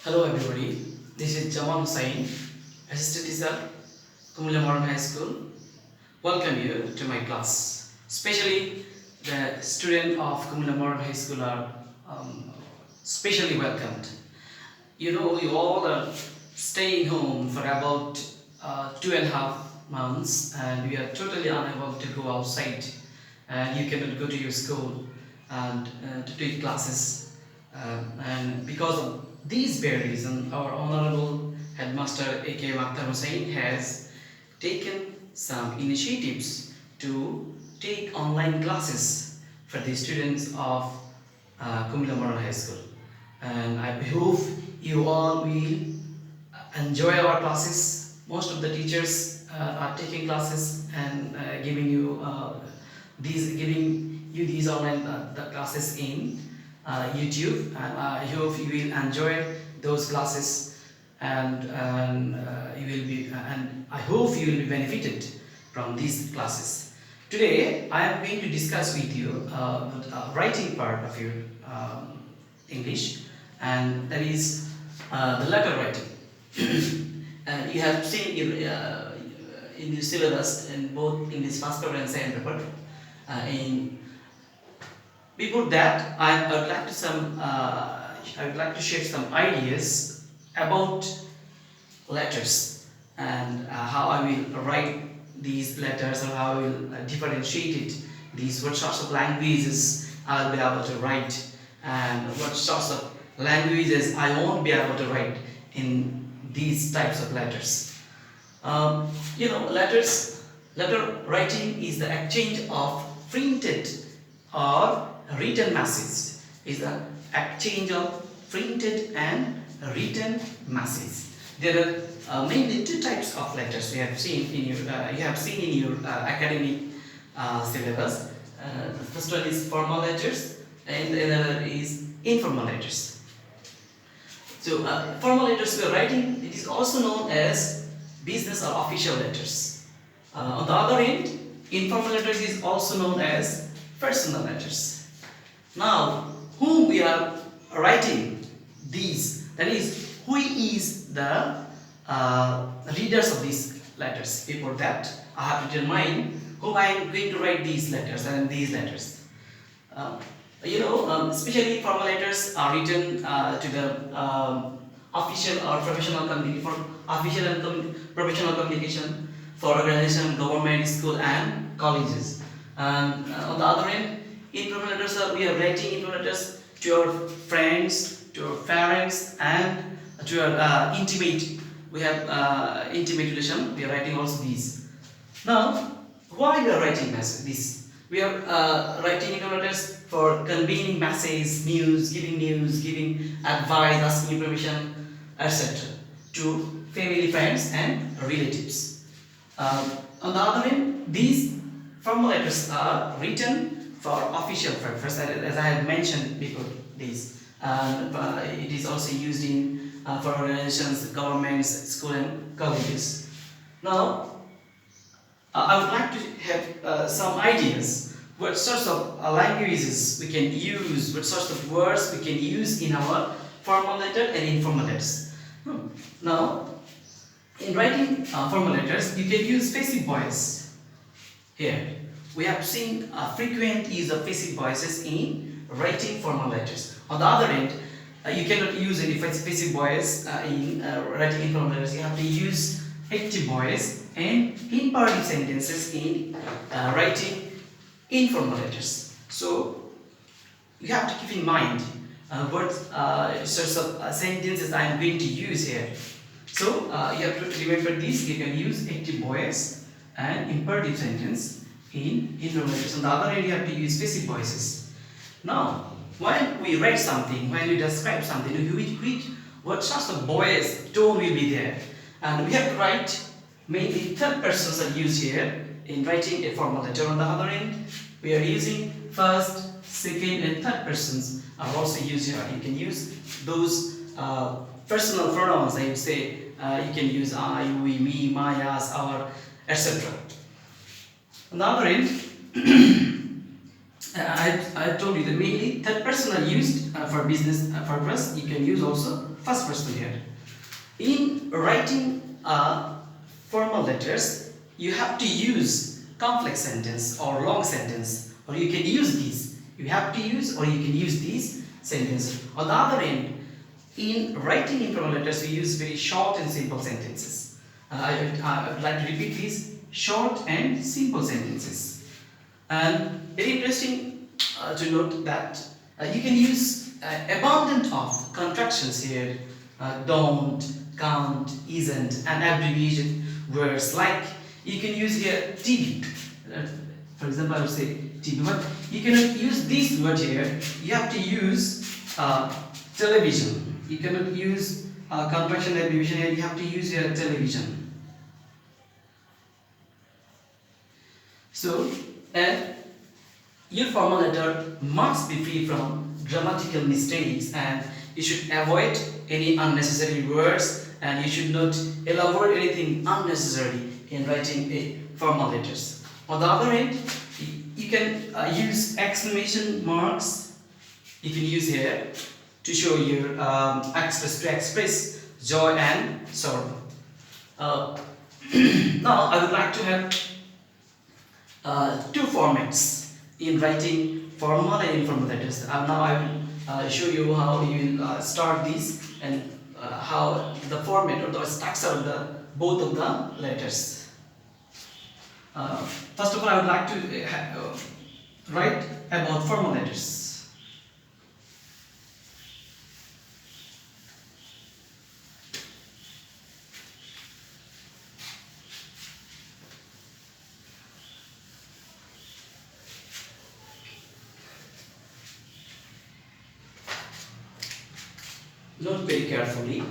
Hello everybody, this is Jamal Hussain, Assistant Teacher, Kumula Modern High School. Welcome you to my class. Especially the students of Kumula Modern High School are specially welcomed. You know, you all are staying home for about 2.5 months and we are totally unable to go outside and you cannot go to your school and to take classes. And because of these bare reasons, our Honorable Headmaster A.K. Akhtar Hussain has taken some initiatives to take online classes for the students of Kumla Modern High School. And I hope you all will enjoy our classes. Most of the teachers are taking classes and giving you these online the classes in YouTube, and I hope you will enjoy those classes and you will be and I hope you will be benefited from these classes. Today I am going to discuss with you the writing part of your English, and that is the letter writing. And you have seen in the syllabus in both English first paper and second paper. Before that, I would like to share some ideas about letters and how I will write these letters or how I will differentiate it. These what sorts of languages I will be able to write and what sorts of languages I won't be able to write in these types of letters. Letter writing is the exchange of printed or written message. Is the exchange of printed and written message. There are mainly two types of letters you have seen in your academic syllabus. The first one is formal letters, and the other is informal letters. So formal letters we are writing, it is also known as business or official letters. On the other end, informal letters is also known as personal letters. Now, whom we are writing these, that is, who is the readers of these letters. Before that, I have to determine whom I am going to write these letters and these letters. Especially formal letters are written to the official or professional communication, for official and professional communication for organization, government, school, and colleges. And on the other end, informal letters we are writing informal letters to our friends, to our parents, and to our intimate. We have intimate relation. We are writing also these. Now, why we are writing this? We are writing informal letters for conveying message, news, giving advice, asking information, etc. to family, friends, and relatives. On the other hand, these formal letters are written for official purpose, as I have mentioned before this. It is also used in for organizations, governments, school, and colleges. Now, I would like to have some ideas. What sorts of languages we can use, what sorts of words we can use in our formal letter and informal letters. Now, in writing formal letters, you can use passive voice. Here, we have seen frequent use of passive voices in writing formal letters. On the other end, you cannot use any passive voice in writing informal letters. You have to use active voice and imperative sentences in writing informal letters. So, you have to keep in mind what sorts of sentences I am going to use here. So, you have to remember this. You can use active voice and imperative sentence in informal letters. On the other hand, you have to use passive voices. Now, when we write something, when we describe something, what sorts of voice tone will be there? And we have to write, mainly third persons are used here in writing a formal letter. On the other end, we are using first, second, and third persons are also used here. You can use those personal pronouns, I would say. You can use I, we, me, my, us, our, etc. On the other end, I told you that mainly third person are used for business purpose. You can use also first person here. In writing formal letters, you have to use complex sentence or long sentence, or you can use these. You have to use or you can use these sentences. On the other end, in writing informal letters, we use very short and simple sentences. I would like to repeat these: short and simple sentences. And very interesting to note that you can use abundant of contractions here: don't, can't, isn't, and abbreviated words like you can use here TV. For example, I would say TV, but you cannot use this word here. You have to use television. You cannot use contraction abbreviation here. You have to use here television. So, your formal letter must be free from grammatical mistakes, and you should avoid any unnecessary words, and you should not elaborate anything unnecessary in writing a formal letters. On the other hand, you can use exclamation marks. You can use here to show your express joy and sorrow. Now I would like to have two formats in writing formal and informal letters. Now I will show you how you will start these and how the format or the structure of the both of the letters. First of all, I would like to write about formal letters. Note very carefully.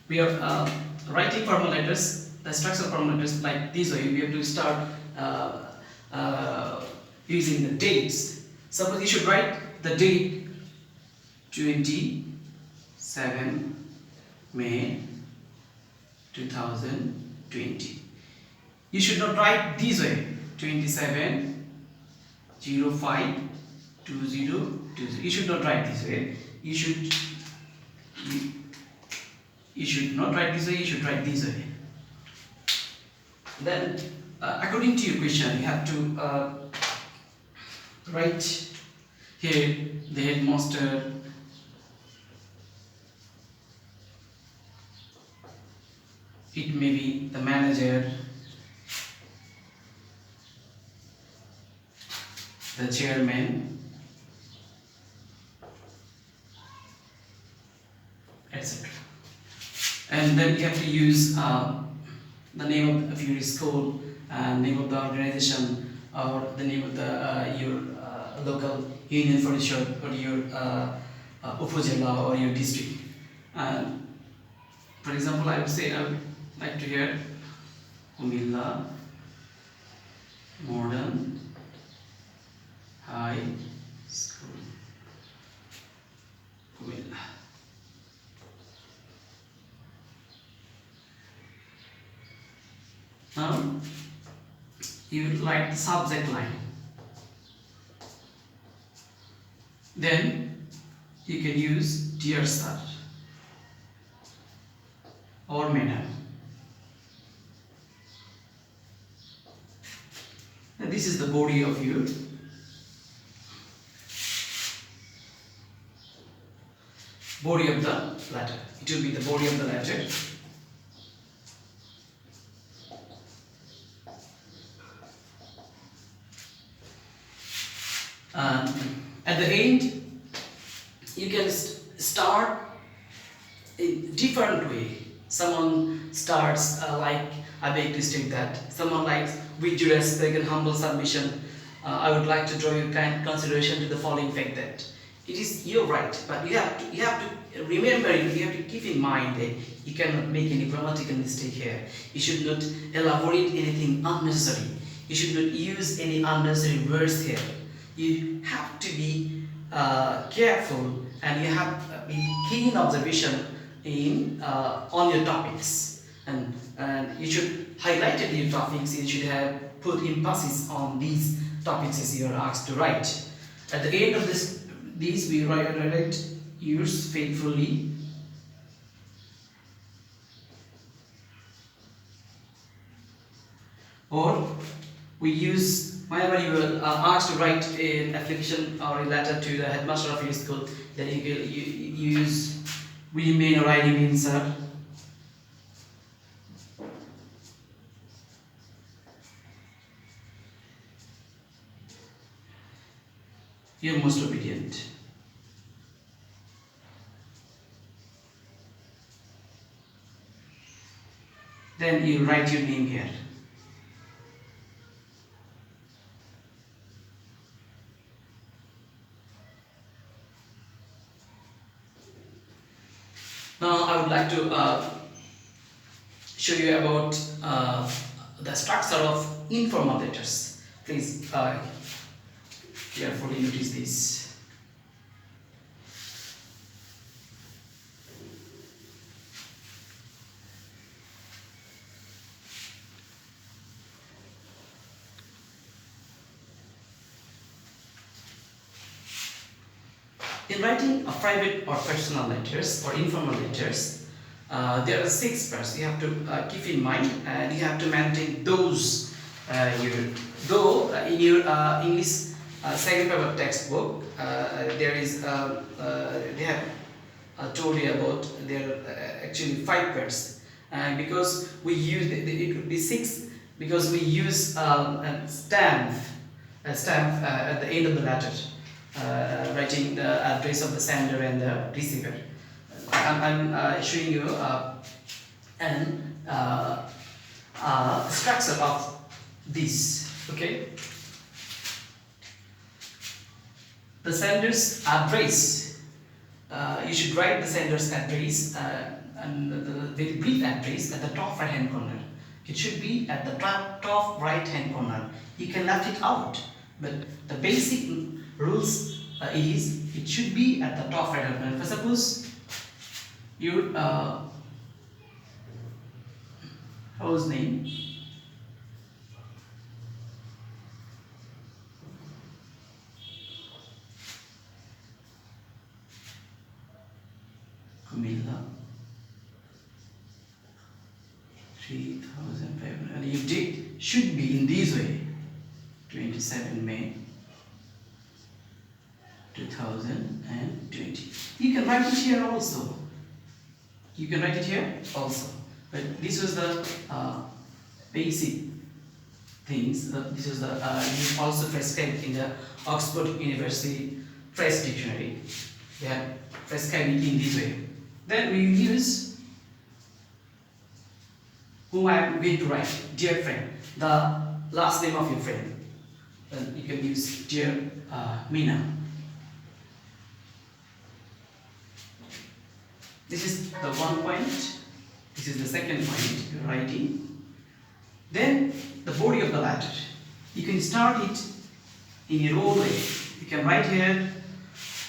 We are writing formal letters. The structure of formal letters like this way. We have to start using the dates. Suppose you should write the date 27 May 2020. You should not write this way 27/05/2020. You should not write this way. You should not write this way, you should write this way. Then according to your question, you have to write here the headmaster, it may be the manager, the chairman, etc. And then you have to use the name of your school, name of the organization, or the name of the your local union for short, or your upazila or your district. For example, I would say I would like to hear Umilla Modern High School. Umilla. Now you would write the subject line. Then you can use dear sir or madam. And this is the body of your body of the letter. It will be the body of the letter. At the end, you can start in different way. Someone starts like, I beg to state that. Someone likes, with due respect and humble submission, I would like to draw your kind consideration to the following fact that it is your right, but you have to remember, you have to keep in mind that you cannot make any grammatical mistake here. You should not elaborate anything unnecessary. You should not use any unnecessary words here. You have to be careful, and you have to be keen observation in on your topics, and you should highlight your topics. You should have put emphasis on these topics you are asked to write. At the end of these we write yours faithfully. Or we use, whenever you are asked to write an application or a letter to the headmaster of your school, then you use we remain or I remain, sir. You're most obedient. Then you write your name here. Now I would like to show you about the structure of informal letters. Please carefully notice this. In writing a private or personal letters or informal letters, there are 6 parts you have to keep in mind, and you have to maintain those. Though in your English second paper textbook, there is they have told you about there are actually 5 parts, and because we use it would be 6 because we use a stamp at the end of the letter. Writing the address of the sender and the receiver. I'm showing you an structure of this. Okay. The sender's address. You should write the sender's address and the very brief address at the top right hand corner. It should be at the top right hand corner. You can left it out, but the basic rules is it should be at the top right hand corner. For suppose your house name, Kumila, 3,500, and your date should be in this way, 27 May 2020. You can write it here also. You can write it here also. But this was the basic things. This was the also prescribed in the Oxford University Press Dictionary. They have prescribed it in this way. Then we use whom I am going to write, dear friend, the last name of your friend. Then you can use dear Mina. This is the one point. This is the second point you're writing. Then the body of the letter. You can start it in your own way. You can write here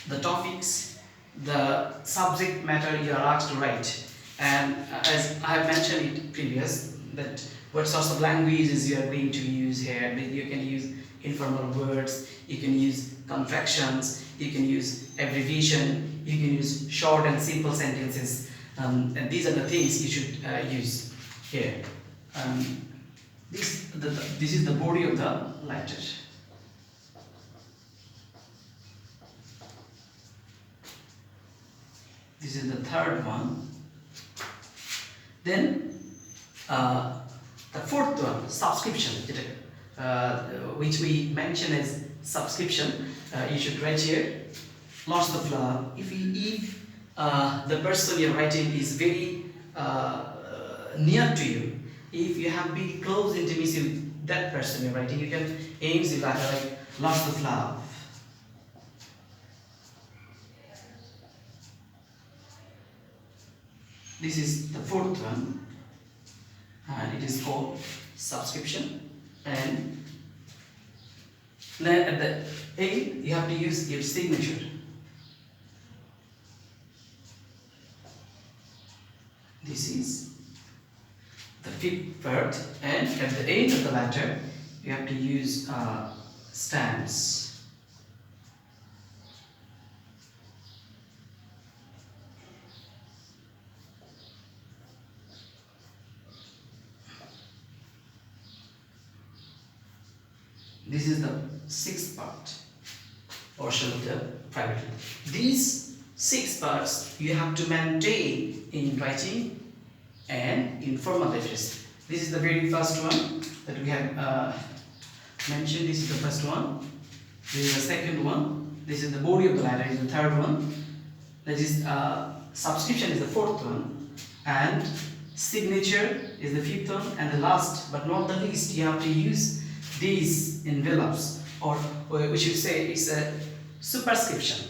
the topics, the subject matter you are asked to write, and as I have mentioned it previous, that what sorts of languages you are going to use here. You can use informal words, you can use contractions, you can use abbreviation, you can use short and simple sentences, and these are the things you should use here. This is the body of the letter. This is the third one. Then the fourth one, subscription, which we mention as subscription. You should write here, lots of love. If the person you're writing is very near to you, if you have been close intimacy with that person you're writing, you can aim the letter like lots of love. This is the fourth one, and it is called subscription. And then at the end, you have to use your signature. This is the fifth part, and at the end of the letter, you have to use stands. This is the sixth part portion of the private letter. These six parts you have to maintain in writing and in formal letters. This is the very first one that we have mentioned. This is the first one. This is the second one. This is the body of the letter. Is the third one. That is subscription is the fourth one, and signature is the fifth one, and the last but not the least, you have to use these envelopes, or we should say it's a superscription.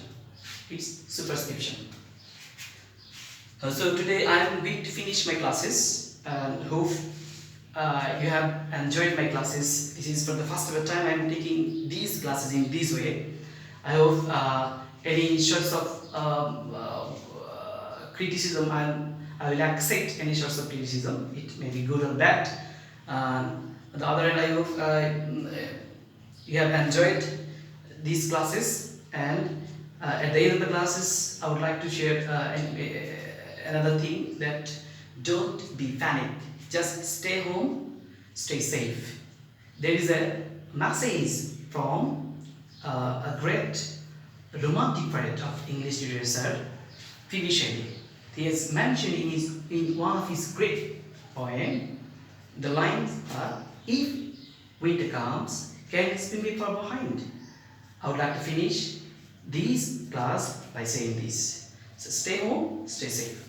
It's superscription. So today I am going to finish my classes and hope you have enjoyed my classes. This is for the first ever time I am taking these classes in this way. I hope any sorts of criticism, I will accept any sorts of criticism. It may be good or bad. On the other hand, I hope you have enjoyed these classes, and at the end of the classes I would like to share another thing, that don't be panic, just stay home, stay safe. There is a message from a great romantic poet of English literature, P.B. Shelley. He has mentioned in one of his great poems, the lines are, if winter comes, can you spin me far behind? I would like to finish this class by saying this. So stay home, stay safe.